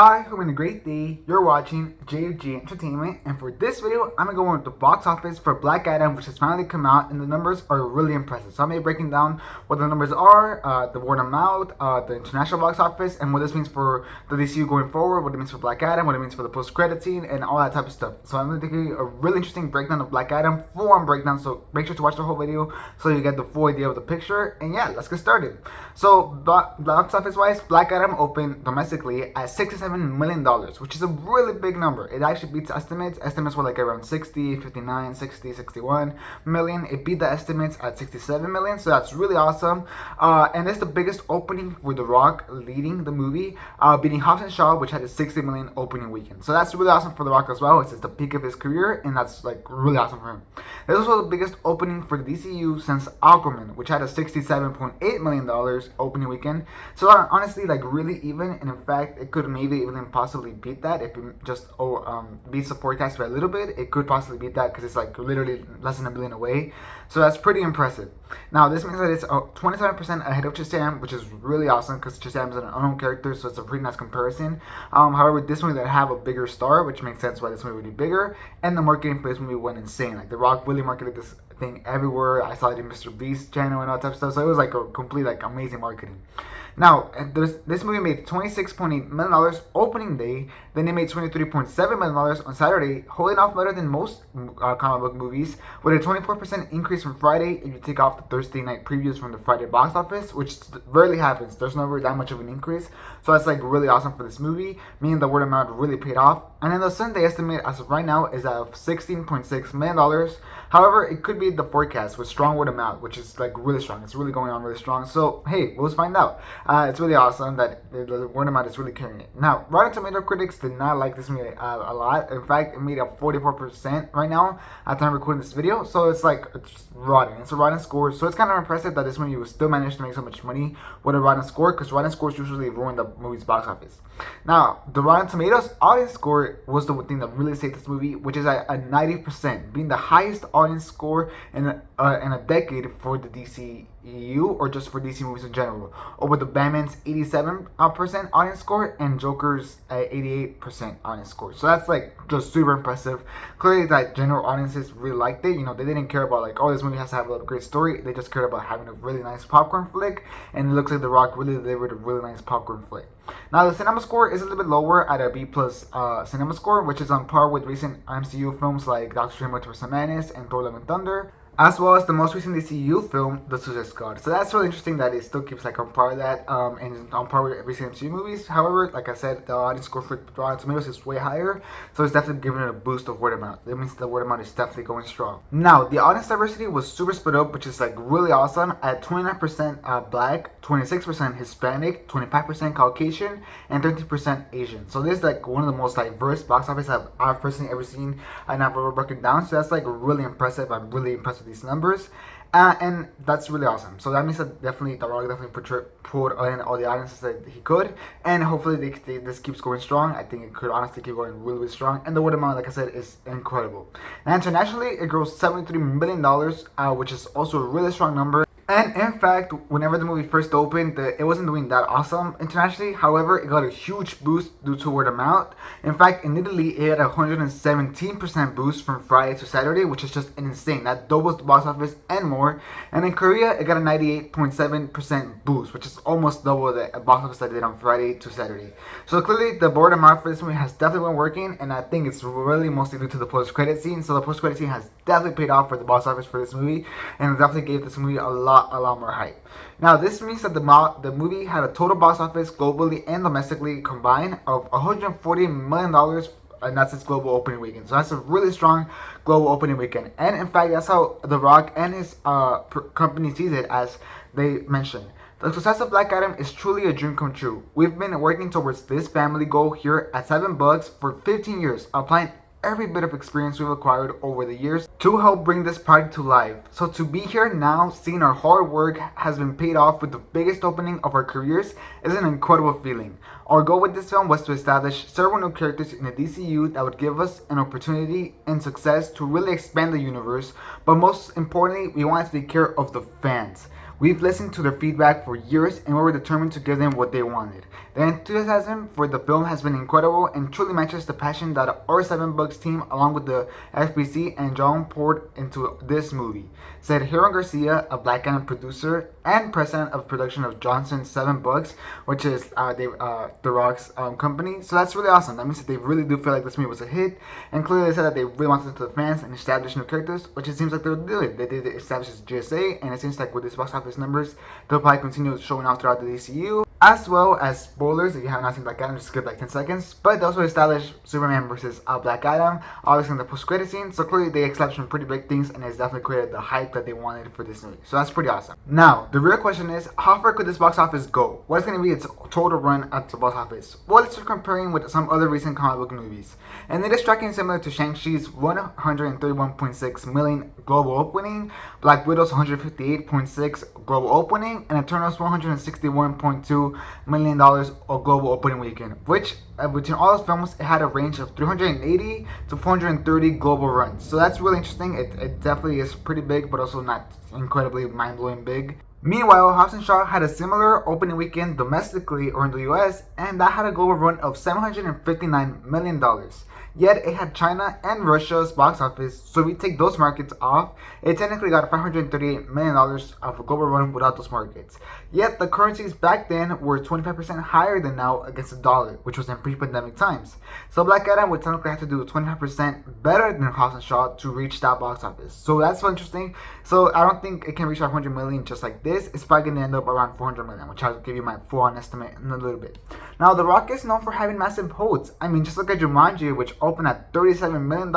Hi, having a great day. You're watching JG Entertainment, and for this video, I'm gonna go over the box office for Black Adam, which has finally come out, and the numbers are really impressive. So I'm gonna be breaking down what the numbers are, the word of mouth, the international box office, and what this means for the DCU going forward, what it means for Black Adam, what it means for the post-credit scene, and all that type of stuff. So I'm gonna give you a really interesting breakdown of Black Adam, full-on breakdown. So make sure to watch the whole video so you get the full idea of the picture. And yeah, let's get started. So box office-wise, Black Adam opened domestically at $67 million, which is a really big number. It actually beats estimates. Estimates were like around 60, 59, 60, 61 million. It beat the estimates at 67 million, so that's really awesome. And it's the biggest opening with The Rock leading the movie, beating Hobbs and Shaw, which had a 60 million opening weekend. So that's really awesome for The Rock as well. It's the peak of his career, and that's like really awesome for him. It's also the biggest opening for the DCU since Aquaman, which had a $67.8 million opening weekend. So honestly, like really even, and in fact, it could maybe even possibly beat that if it just beats the forecast by a little bit. It could possibly beat that because it's like literally less than $1 billion away. So that's pretty impressive. Now this means that it's 27% ahead of Shazam, which is really awesome because Shazam is an unknown character, so it's a pretty nice comparison. However, this movie that have a bigger star, which makes sense why this movie would be bigger, and the marketing for this movie went insane. Like The Rock really marketed this thing everywhere. I saw it in Mr. Beast's channel and all that type of stuff. So it was like a complete like amazing marketing. Now, this movie made $26.8 million opening day. Then it made $23.7 million on Saturday, holding off better than most comic book movies, with a 24% increase from Friday if you take off the Thursday night previews from the Friday box office, which rarely happens. There's never that much of an increase. So that's like really awesome for this movie, meaning the word of mouth really paid off. And then the Sunday estimate as of right now is at $16.6 million. However, it could be the forecast with strong word of mouth, which is like really strong. It's really going on really strong. So hey, let's find out. It's really awesome that the word of mouth is really carrying it. Now, Rotten Tomato critics did not like this movie a lot. In fact, it made a 44% right now at the time of recording this video. So it's like it's rotten. It's a rotten score. So it's kind of impressive that this movie was still managed to make so much money with a rotten score, because rotten scores usually ruin the movie's box office. Now, the Rotten Tomatoes audience score was the thing that really saved this movie, which is at a 90%, being the highest audience score in a decade for the DCEU, or just for DC movies in general, over the Batman's 87% audience score and Joker's 88% audience score. So that's like just super impressive. Clearly, that general audiences really liked it. You know, they didn't care about like, oh, this movie has to have a great story. They just cared about having a really nice popcorn flick, and it looks like The Rock really delivered a really nice popcorn flick. Now, the Cinemascore is a little bit lower at a B+ Cinemascore, which is on par with recent MCU films like Doctor Strange Multiverse of Madness and Thor: Love and Thunder, as well as the most recent DCEU film, The Suicide Squad. So that's really interesting that it still keeps like on par with that, and on par with recent MCU movies. However, like I said, the audience score for Rotten Tomatoes is way higher, so it's definitely giving it a boost of word of mouth. That means the word of mouth is definitely going strong. Now, the audience diversity was super split up, which is like really awesome, at 29% Black, 26% Hispanic, 25% Caucasian, and 13% Asian. So this is like one of the most diverse box office I've personally ever seen and I've ever broken down. So that's like really impressive. I'm really impressed with these numbers, and that's really awesome. So that means that definitely The Rock definitely pulled in all the audiences that he could, and hopefully this keeps going strong. I think it could honestly keep going really, really strong, and the word of mouth, like I said, is incredible. And internationally, it grossed $73 million, which is also a really strong number. And in fact, whenever the movie first opened, it wasn't doing that awesome internationally. However, it got a huge boost due to word of mouth. In fact, in Italy, it had a 117% boost from Friday to Saturday, which is just insane. That doubles the box office and more. And in Korea, it got a 98.7% boost, which is almost double the box office that it did on Friday to Saturday. So clearly, the word of mouth for this movie has definitely been working, and I think it's really mostly due to the post-credit scene. So the post-credit scene has definitely paid off for the box office for this movie, and it definitely gave this movie a lot more hype. Now, this means that the movie had a total box office globally and domestically combined of $140 million, and that's its global opening weekend. So that's a really strong global opening weekend. And in fact, that's how The Rock and his company sees it, as they mentioned. The success of Black Adam is truly a dream come true. We've been working towards this family goal here at 7 Bucks for 15 years, applying every bit of experience we've acquired over the years to help bring this project to life. So to be here now, seeing our hard work has been paid off with the biggest opening of our careers, is an incredible feeling. Our goal with this film was to establish several new characters in the DCU that would give us an opportunity and success to really expand the universe, but most importantly, we wanted to take care of the fans. We've listened to their feedback for years and we were determined to give them what they wanted. The enthusiasm for the film has been incredible and truly matches the passion that our 7 Bucks team, along with the FBC and John, poured into this movie, said Hiram Garcia, a Black Adam producer and president of production of Johnson's 7 Bucks, which is The Rock's company. So that's really awesome. That means that they really do feel like this movie was a hit, and clearly they said that they really wanted to the fans and establish new characters, which it seems like they're doing. They did establish GSA, and it seems like with this box office numbers, they'll probably continue showing off throughout the DCEU, as well as spoilers. If you have not seen Black Adam, just skip like 10 seconds. But they also established Superman versus Black Adam, obviously in the post-credit scene. So clearly they established some pretty big things, and it's definitely created the hype that they wanted for this movie. So that's pretty awesome. Now, the real question is, how far could this box office go? What's going to be its total run at the box office? Well, let's start comparing with some other recent comic book movies. And it is tracking similar to Shang-Chi's $131.6 million global opening, Black Widow's $158.6 global opening, and Eternal's $161.2 million of global opening weekend, which between all those films, it had a range of 380 to 430 global runs. So that's really interesting. It definitely is pretty big, but also not incredibly mind-blowing big. Meanwhile, Hobbs & Shaw had a similar opening weekend domestically or in the US, and that had a global run of $759 million. Yet it had China and Russia's box office, so if we take those markets off, it technically got $538 million of a global run without those markets. Yet the currencies back then were 25% higher than now against the dollar, which was in pre-pandemic times. So Black Adam would technically have to do 25% better than Hobbs & Shaw to reach that box office. So that's so interesting. So I don't think it can reach 500 million just like this. It's probably going to end up around 400 million, which I'll give you my full-on estimate in a little bit. Now, The Rock is known for having massive holds. I mean, just look at Jumanji, which opened at $37 million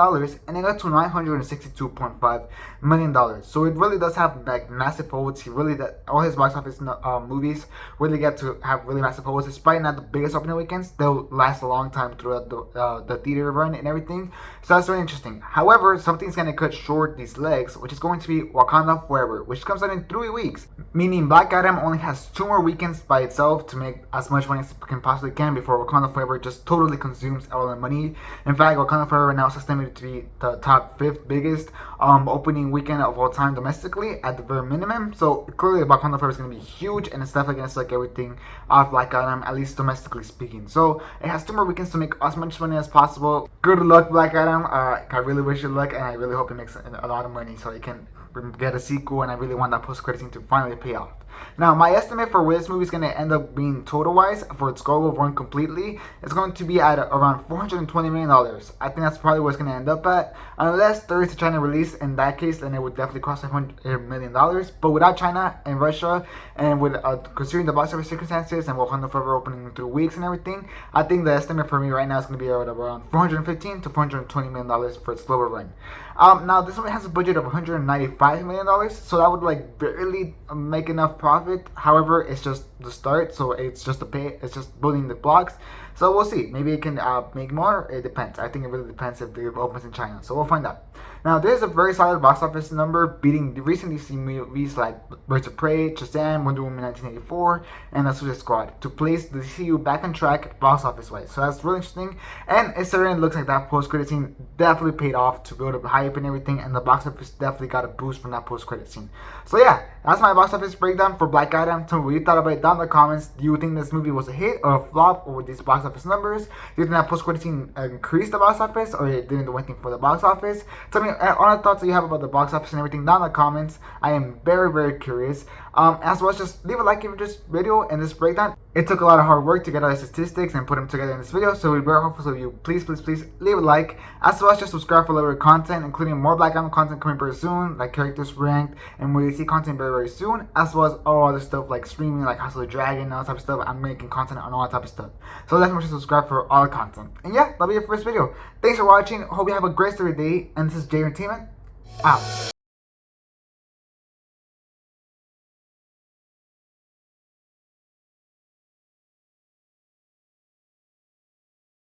and it got to $962.5 million. So it really does have like massive holds. He really does, all his box office movies really get to have really massive holds. Despite not the biggest opening weekends, they'll last a long time throughout the theater run and everything. So that's really interesting. However, something's going to cut short these legs, which is going to be Wakanda Forever, which comes out in 3 weeks. Meaning Black Adam only has 2 more weekends by itself to make as much money as it can possibly can before Wakanda Forever just totally consumes all the money. In fact, Wakanda Forever right now is estimated to be the top 5th biggest opening weekend of all time domestically at the very minimum. So clearly Wakanda Forever is going to be huge, and it's definitely going to suck everything off Black Adam, at least domestically speaking. So it has 2 more weekends to make as much money as possible. Good luck, Black Adam. I really wish you luck, and I really hope it makes a lot of money so it can get a sequel, and I really want that post-credit scene to finally pay off. Now, my estimate for where this movie is going to end up being total-wise for its global run completely is going to be at around $420 million. I think that's probably what it's going to end up at. Unless there is a China release, in that case, then it would definitely cost $100 million. But without China and Russia, and with considering the box office circumstances and Wakanda Forever opening in 3 weeks and everything, I think the estimate for me right now is going to be around $415 to $420 million for its global run. Now, this one has a budget of $195 million, so that would like barely make enough profit. However, it's just the start, so it's just it's just building the blocks. So we'll see. Maybe it can make more. It depends. I think it really depends if it opens in China. So we'll find out. Now, there's a very solid box office number, beating the recent DC movies like Birds of Prey, Shazam, Wonder Woman 1984, and The Suicide Squad to place the DCU back on track box office-wise. So that's really interesting, and it certainly looks like that post-credit scene definitely paid off to build up hype and everything, and the box office definitely got a boost from that post-credit scene. So yeah, that's my box office breakdown for Black Adam. Tell me what you thought about it down in the comments. Do you think this movie was a hit or a flop, or with these box office numbers? Do you think that post-credit scene increased the box office, or it didn't do anything for the box office? Tell me all the thoughts that you have about the box office and everything down in the comments. I am very, very curious. As well as just leave a like if you this video and this breakdown. It took a lot of hard work to get all the statistics and put them together in this video, so we're very hopeful of you. Please leave a like. As well as just subscribe for later content, including more Black Adam content coming very soon, like characters ranked and more DC content very, very soon, as well as all other stuff like streaming, like House of the Dragon and all that type of stuff. I'm making content on all that type of stuff, so definitely subscribe for all the content. And yeah, that'll be it for this video. Thanks for watching. Hope you have a great day, and this is Jay Entertainment out.